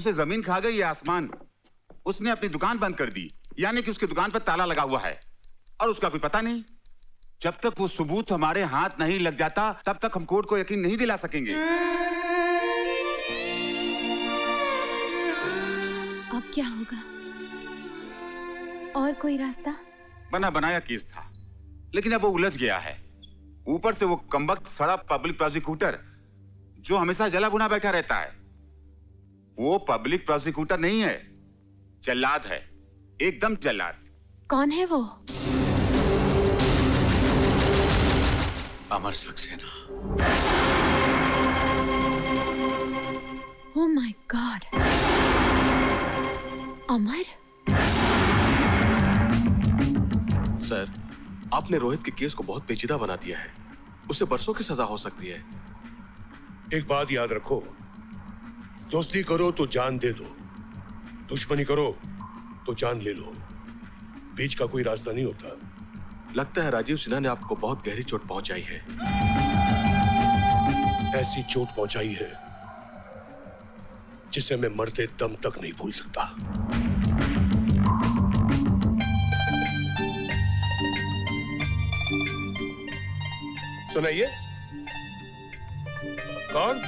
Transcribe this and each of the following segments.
उसे जमीन खा गई या आसमान। उसने अपनी दुकान बंद कर दी, यानी कि उसकी दुकान पर ताला लगा हुआ है और उसका कोई पता नहीं। जब तक वो सबूत हमारे हाथ नहीं लग जाता तब तक हम कोर्ट को यकीन नहीं दिला सकेंगे। अब क्या होगा? और कोई रास्ता? बना बनाया केस था, लेकिन अब वो उलझ गया है। ऊपर से वो कमबख्त सड़ा पब्लिक प्रोसिक्यूटर जो हमेशा जला भुना बैठा रहता है। वो पब्लिक प्रोसिक्यूटर नहीं है, जल्लाद है, एकदम जल्लाद। कौन है वो? Amar Saxena. Oh my god, Amar? Sir, आपने रोहित के केस को बहुत पेचीदा बना दिया है। उसे बरसों की सजा हो सकती है। एक बात याद रखो, दोस्ती करो तो जान दे दो, दुश्मनी करो तो जान ले लो। बीच का कोई रास्ता नहीं होता। लगता है राजीव सिन्हा ने आपको बहुत गहरी चोट पहुंचाई है। ऐसी चोट पहुंचाई है जिसे मैं मरते दम तक नहीं भूल सकता। सुनाइए। कौन?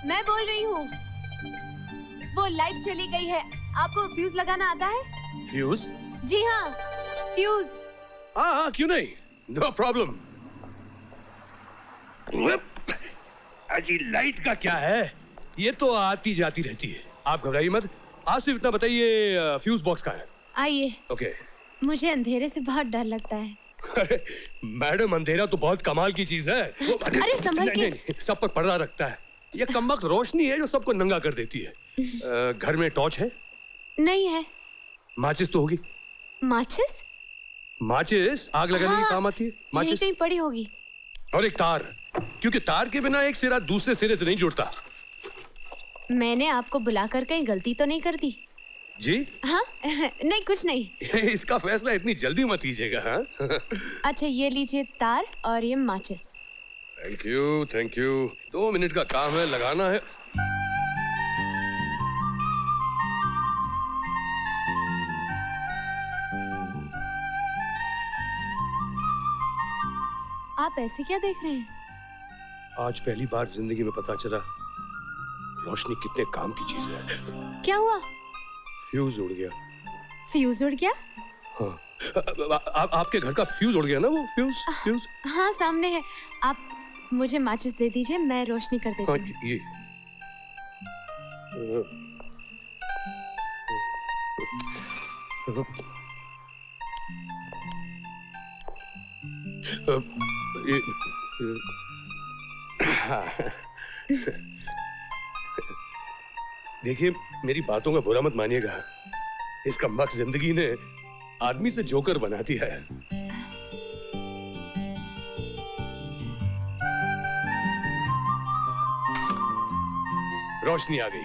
मैं बोल रही हूँ। वो लाइट चली गई है, आपको फ्यूज लगाना आता है? फ्यूज? जी हाँ, फ्यूज। हाँ, क्यों नहीं, नो प्रॉब्लम। अजी लाइट का क्या है, ये तो आती जाती रहती है, आप घबराइए मत। आज सिर्फ इतना बताइए, फ्यूज बॉक्स कहाँ है? आइए। ओके। मुझे अंधेरे से बहुत डर लगता है। अरे मैडम, अंधेरा तो बहुत कमाल की चीज है। अरे संभल के। नहीं, सब पर पर्दा रखता है। ये कमबख्त रोशनी है जो सबको नंगा कर देती है। घर में टॉर्च है? नहीं है। माचिस तो होगी? माचिस? माचिस आग लगाने के काम आती है। माचिस कहीं पड़ी होगी। और एक तार, क्योंकि तार के बिना एक सिरा दूसरे सिरे से नहीं जुड़ता। मैंने आपको बुलाकर कहीं गलती तो नहीं कर दी? जी? हाँ? नहीं, कुछ नहीं। इसका फैसला इतनी जल्दी मत कीजिएगा। हाँ? अच्छा, ये लीजिए तार और ये माचिस। Thank you, thank you. 2 minute का काम है, लगाना है। आप ऐसे क्या देख रहे हैं? आज पहली बार जिंदगी में पता चला रोशनी कितने काम की चीज है। क्या हुआ? फ्यूज उड़ गया। फ्यूज उड़ गया? हाँ। आपके घर का फ्यूज उड़ गया ना? वो फ्यूज? हाँ, सामने है। आप मुझे माचिस दे दीजिए, मैं रोशनी कर देती हूँ। ये देखिए, मेरी बातों का बुरा मत मानिएगा। इस कमबख्त जिंदगी ने आदमी से जोकर बना दिया है। रोशनी आ गई।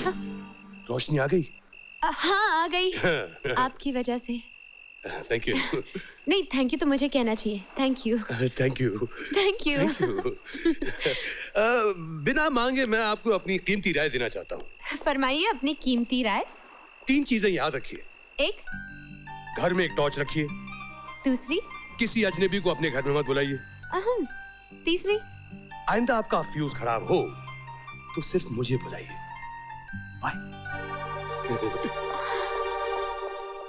हाँ? रोशनी आ गई? हाँ, आ गई। आपकी वजह से। Thank you. नहीं, थैंक यू तो मुझे कहना चाहिए। Thank you. Thank you. Thank you. बिना मांगे मैं आपको अपनी कीमती राय देना चाहता हूँ। फरमाइए अपनी कीमती राय। 3 चीजें याद रखिए। एक, घर में एक टॉर्च रखिए। दूसरी, किसी अजनबी को अपने घर में मत बुलाइए। तीसरी, आइंदा आपका फ्यूज खराब हो तो सिर्फ मुझे बुलाइए। बाय।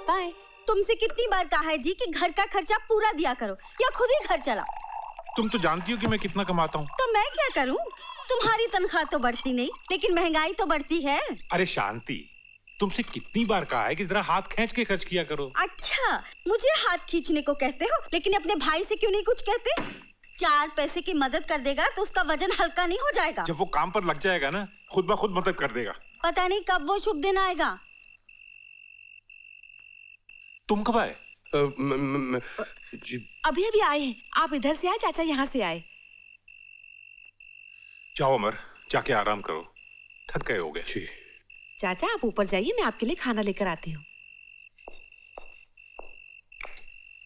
बाय। तुमसे कितनी बार कहा है जी कि घर का खर्चा पूरा दिया करो, या खुद ही घर चला। तुम तो जानती हो कि मैं कितना कमाता हूँ। तो मैं क्या करूँ? तुम्हारी तनख्वाह तो बढ़ती नहीं, लेकिन महंगाई तो बढ़ती है। अरे शांति, तुमसे कितनी बार कहा है कि जरा हाथ खींच के खर्च किया करो। अच्छा, मुझे हाथ खींचने को कहते हो, लेकिन अपने भाई से क्यों नहीं कुछ कहते? 4 पैसे की मदद कर देगा तो उसका वजन हल्का नहीं हो जाएगा? जब वो काम पर लग जाएगा ना, खुद ब खुद मदद कर देगा। पता नहीं कब वो शुभ दिन आएगा। तुम कब आए? अभी अभी आए हैं। आप इधर से आए, चाचा यहाँ से आए। जाओ अमर, जाके आराम करो, थक गए होगे। चाचा आप ऊपर जाइए, मैं आपके लिए खाना लेकर आती हूँ।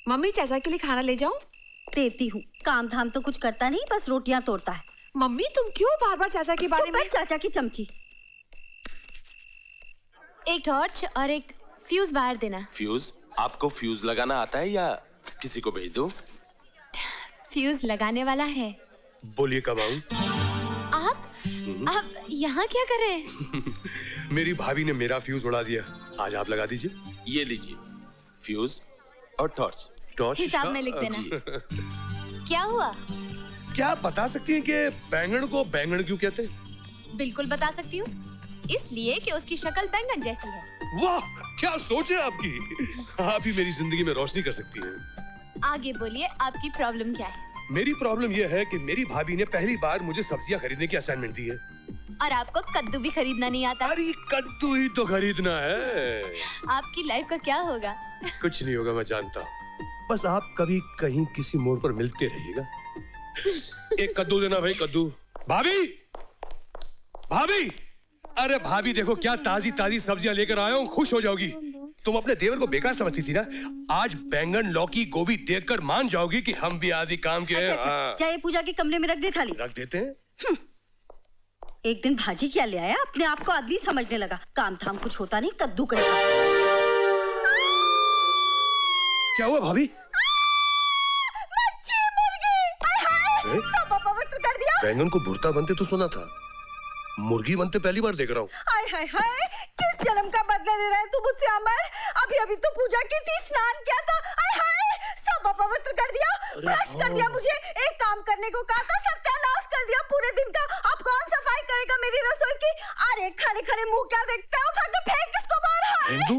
मम्मी, चाचा के लिए खाना ले जाऊं? देती हूँ। काम धाम तो कुछ करता नहीं, बस रोटियां तोड़ता है। मम्मी तुम क्यों बार बार चाचा के बारे में? चाचा की चमची। एक टॉर्च और एक फ्यूज वायर देना। फ्यूज? आपको फ्यूज लगाना आता है या किसी को भेज दूं? फ्यूज लगाने वाला है। बोलिए कब आऊं? आप यहाँ क्या कर रहे हैं? मेरी भाभी ने मेरा फ्यूज उड़ा दिया, आज आप लगा दीजिए। ये लीजिए फ्यूज और टॉर्च। टॉर्च हिसाब में लिख देना। जी। क्या हुआ? क्या आप बता सकती हैं कि बैंगन को बैंगन क्यों कहते हैं? बिल्कुल बता सकती हूँ, इसलिए कि उसकी शक्ल बैंगन जैसी है। वाह, क्या सोच है आपकी। आप ही मेरी जिंदगी में रोशनी कर सकती हैं। आगे बोलिए, आपकी प्रॉब्लम क्या है? मेरी प्रॉब्लम यह है कि मेरी भाभी ने पहली बार मुझे सब्जियां खरीदने की असाइनमेंट दी है। और आपको कद्दू भी खरीदना नहीं आता? अरे कद्दू ही तो खरीदना है। आपकी लाइफ का क्या होगा? कुछ नहीं होगा, मैं जानता हूँ। बस आप कभी कहीं किसी मोड़ पर मिलते रहिएगा। एक कद्दू देना भाई, कद्दू। भाभी, भाभी, अरे भाभी देखो क्या ताजी ताजी सब्जियां लेकर आया हूँ, खुश हो जाओगी। तुम अपने देवर को बेकार समझती थी ना, आज बैंगन लौकी गोभी देखकर मान जाओगी कि हम भी आदि काम के हैं। अच्छा, चाहे पूजा के कमरे में रख दे थाली। रख देते हैं। एक दिन भाजी क्या ले आया, अपने आप को आदमी समझने लगा। काम धाम कुछ होता नहीं, कद्दू करेगा। क्या हुआ भाभी? मच्छी, मुर्गी, सब अपवित्र कर दिया। बैंगन को भुर्ता बनते तो सुना था, मुर्गी बनते पहली बार देख रहा हूँ। हाय हाय हाय, किस जन्म का बदला ले रहा है तू मुझसे अमर? अभी अभी तो पूजा की थी, स्नान किया था। हाय हाय, सब अपवित्र कर दिया, भ्रष्ट कर दिया मुझे। एक काम करने को कहा था, सत्यानाश कर दिया पूरे दिन का। अब कौन सफाई करेगा मेरी रसोई की? अरे खड़े खड़े मुंह क्या देखता है, उठा के फेंक इसको बाहर। हाय हिंदू?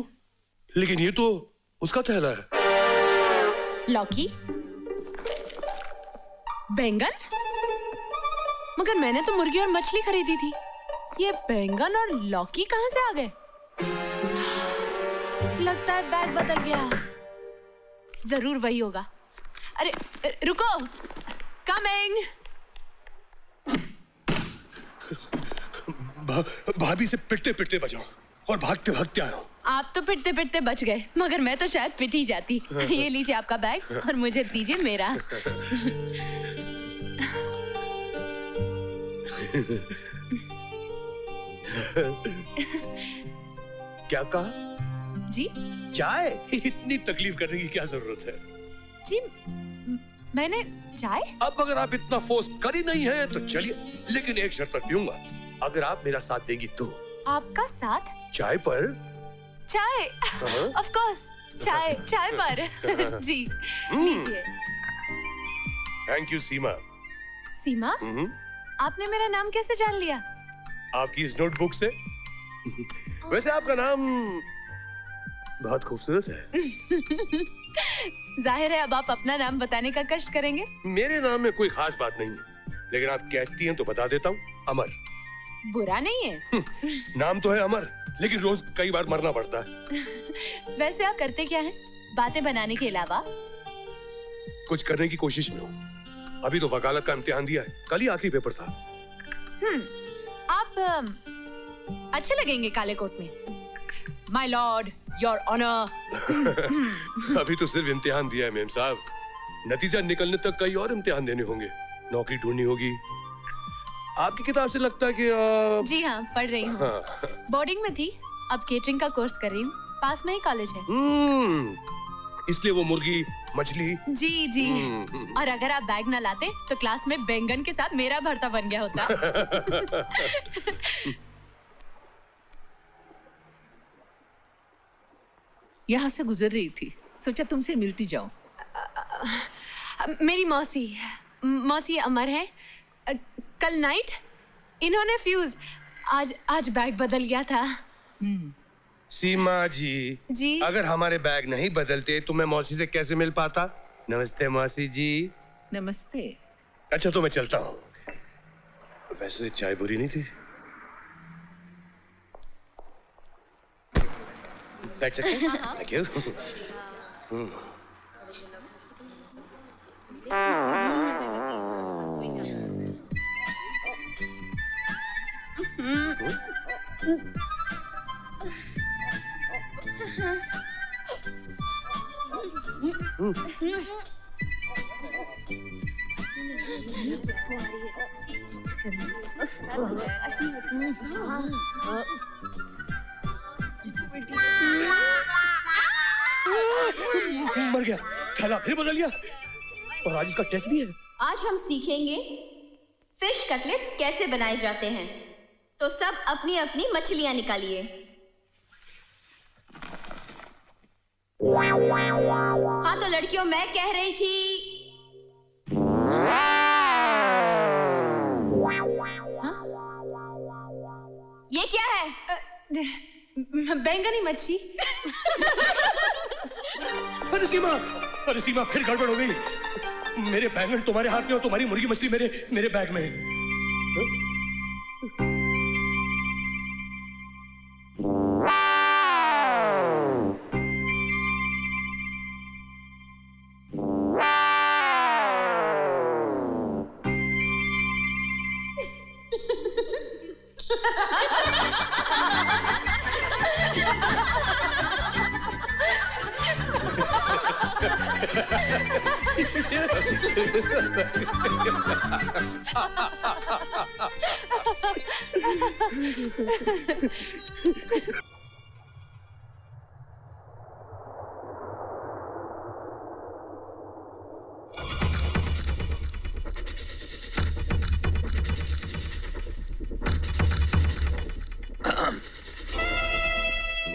लेकिन ये तो उसका थैला है। लौकी, बैंगन, मगर मैंने तो मुर्गी और मछली खरीदी थी। ये बैंगन और लौकी कहाँ से आ गए? लगता है बैग बदल गया। जरूर वही होगा। अरे रुको, कमिंग। भाभी से पिटते पिटते बचाओ और भागते भागते आया हूँ। आप तो पिटते पिटते बच गए, मगर मैं तो शायद पिट ही जाती। ये लीजिए आपका बैग और मुझे दीजिए मेरा। क्या कहा? जी? चाय? इतनी तकलीफ करने की क्या जरूरत है? जी, मैंने चाय? अब अगर आप इतना फोर्स कर ही नहीं है तो चलिए, लेकिन एक शर्त पर पीऊंगा, अगर आप मेरा साथ देगी तो। आपका साथ? चाय पर? चाय, ऑफ कोर्स, चाय, चाय पर। जी, लीजिए। थैंक यू सीमा। सीमा? आपने मेरा नाम कैसे जान लिया? आपकी इस नोटबुक से। वैसे आपका नाम बहुत खूबसूरत है। जाहिर है अब आप अपना नाम बताने का कष्ट करेंगे। मेरे नाम में कोई खास बात नहीं है, लेकिन आप कहती हैं तो बता देता हूँ, अमर। बुरा नहीं है। नाम तो है अमर, लेकिन रोज कई बार मरना पड़ता है। वैसे आप करते क्या हैं, बातें बनाने के अलावा? कुछ करने की कोशिश में हूँ। अभी तो वकालत का इम्तिहान दिया है, कल ही आखिरी पेपर था। आप अच्छे लगेंगे काले कोट में। My lord, your honour. अभी तो सिर्फ इम्तिहान दिया है मेम साहब, नतीजा निकलने तक कई और इम्तिहान देने होंगे, नौकरी ढूंढनी होगी। आपकी किताब से लगता है कि जी हाँ, पढ़ रही हूँ। हाँ। बोर्डिंग में थी, अब केटरिंग का कोर्स कर रही हूँ। पास में ही कॉलेज है। इसलिए वो मुर्गी मछली। जी जी। और अगर आप बैग ना लाते तो क्लास में बैंगन के साथ मेरा भरता बन गया होता। यहाँ से गुजर रही थी, सोचा तुमसे मिलती जाऊं। मेरी मौसी अमर है। कल नाइट इन्होंने फ्यूज, आज बैग बदल गया था। सीमा जी, अगर हमारे बैग नहीं बदलते तो मैं मौसी से कैसे मिल पाता? नमस्ते मौसी जी। नमस्ते। अच्छा तो मैं चलता हूँ। वैसे चाय बुरी नहीं थी। Thank you. मर गया, थैला फिर बदल गया और आज इसका टेस्ट भी है। आज हम सीखेंगे फिश कटलेट्स कैसे बनाए जाते हैं। तो सब अपनी अपनी मछलियां निकालिए। हाँ तो लड़कियों, मैं कह रही थी ये क्या है? बैंगनी मच्छी। अरे सीमा फिर गड़बड़ हो गई। मेरे बैंगन तुम्हारे हाथ में और तुम्हारी मुर्गी मछली मेरे बैग में है।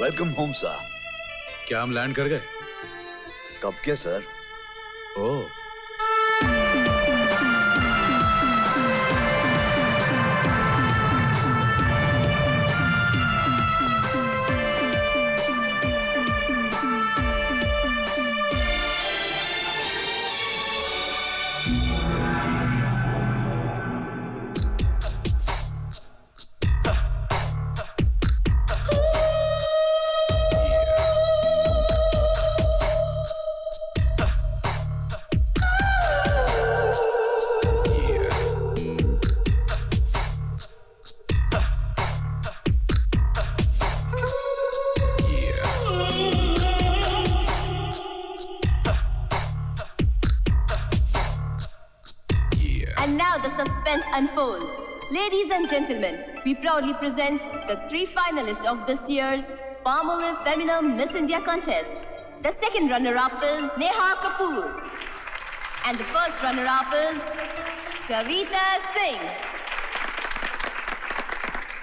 Welcome home sir. क्या हम लैंड कर गए? कब के sir? Oh, And now the suspense unfolds. Ladies and gentlemen, we proudly present the 3 finalists of this year's Palmolive Femina Miss India contest. The second runner-up is Neha Kapoor. And the first runner-up is Kavita Singh.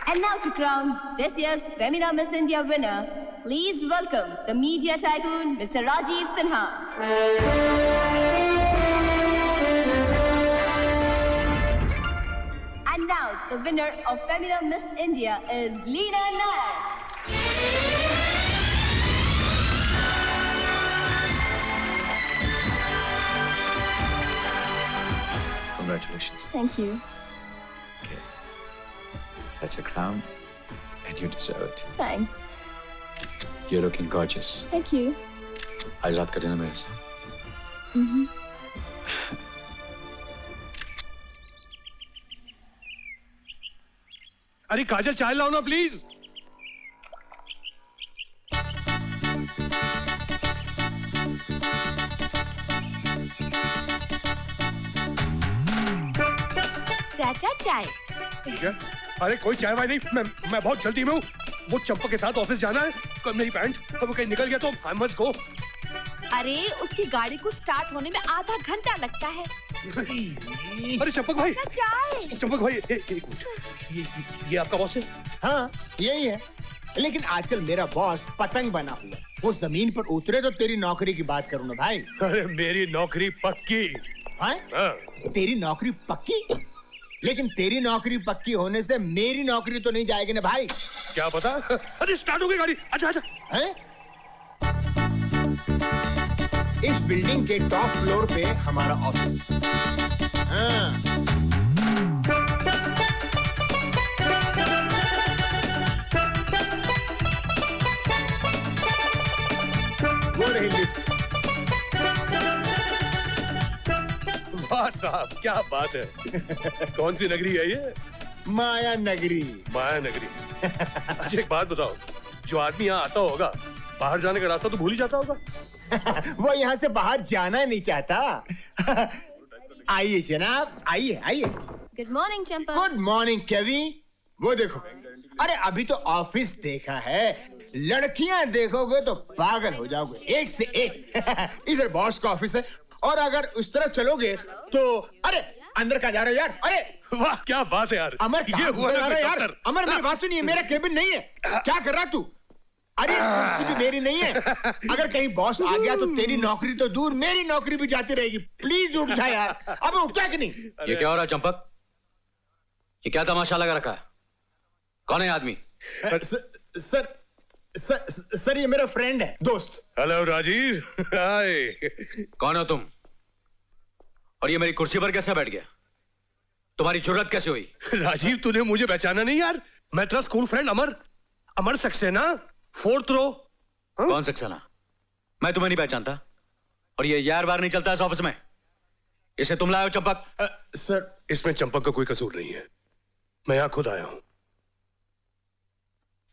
And now to crown this year's Femina Miss India winner, please welcome the media tycoon, Mr. Rajiv Sinha. And now, the winner of Femina Miss India is Leena Nair. Congratulations. Thank you. Okay. That's a crown, and you deserve it. Thanks. You're looking gorgeous. Thank you. आज रात का dinner मेरे साथ। अरे काजल, चाय लाओ ना please. चाचा चाय। ठीक है। अरे कोई चाय वाय नहीं, मैं बहुत जल्दी में हूँ। वो चंपक के साथ ऑफिस जाना है। कल मेरी पैंट वो कहीं निकल गया तो आई मस्ट गो। अरे उसकी गाड़ी को स्टार्ट होने में आधा घंटा लगता है। अरे चंपक भाई, चंपक भाई, एक मिनट। ये आपका बॉस है? हाँ यही है, लेकिन आजकल मेरा बॉस पतंग बना हुआ। वो जमीन पर उतरे तो तेरी नौकरी की बात करूँ ना भाई। अरे मेरी नौकरी पक्की। हाँ? तेरी नौकरी पक्की? लेकिन तेरी नौकरी पक्की होने से मेरी नौकरी तो नहीं जाएगी ना भाई। क्या पता। अरे स्टार्ट हो गई गाड़ी। अच्छा अच्छा। हैं? इस बिल्डिंग के टॉप फ्लोर पे हमारा ऑफिस। हाँ। वो रही लिफ्ट। वाह साहब, क्या बात है। कौन सी नगरी है ये? माया नगरी। माया नगरी। अच्छा एक बात बताओ, जो आदमी यहाँ आता होगा बाहर जाने का रास्ता तो भूल ही जाता होगा। वो यहाँ से बाहर जाना नहीं चाहता। आइए जनाब, आइए आइए, Good morning, Champa. Good morning KV. वो देखो, अरे अभी तो ऑफिस देखा है, लड़कियां देखोगे तो पागल हो जाओगे, एक से एक। इधर बॉस का ऑफिस है, और अगर उस तरह चलोगे तो अरे अंदर का जा रहे हो यार। अरे वाह क्या बात है यार। अमर, ये हुआ ना कोई यार दफ्तर। अमर, मेरी बात सुनिए, मेरा केबिन नहीं है। क्या कर रहा तू? अरे कुर्सी भी मेरी नहीं है। अगर कहीं बॉस आ गया तो तेरी नौकरी तो दूर, मेरी नौकरी भी जाती रहेगी। प्लीज उठ जा यार। अब उठता कि नहीं? ये क्या हो रहा है चंपक? ये क्या तमाशा लगा रखा है? कौन है आदमी? सर ये मेरा फ्रेंड है, दोस्त। हेलो राजीव। हाय। कौन हो तुम? और ये मेरी कुर्सी पर कैसे बैठ गया? तुम्हारी जुर्रत कैसे हुई? राजीव तूने मुझे पहचाना नहीं यार? मैं तेरा स्कूल फ्रेंड अमर, अमर सक्सेना, 4th रो। कौन सक्सेना? मैं तुम्हें नहीं पहचानता। और ये यार बार नहीं चलता इस ऑफिस में। इसे तुम लाए हो चंपक? सर इसमें चंपक का कोई कसूर नहीं है, मैं यहां खुद आया हूं।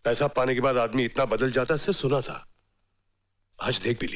पैसा पाने के बाद आदमी इतना बदल जाता है, इससे सुना था, आज देख भी लिया।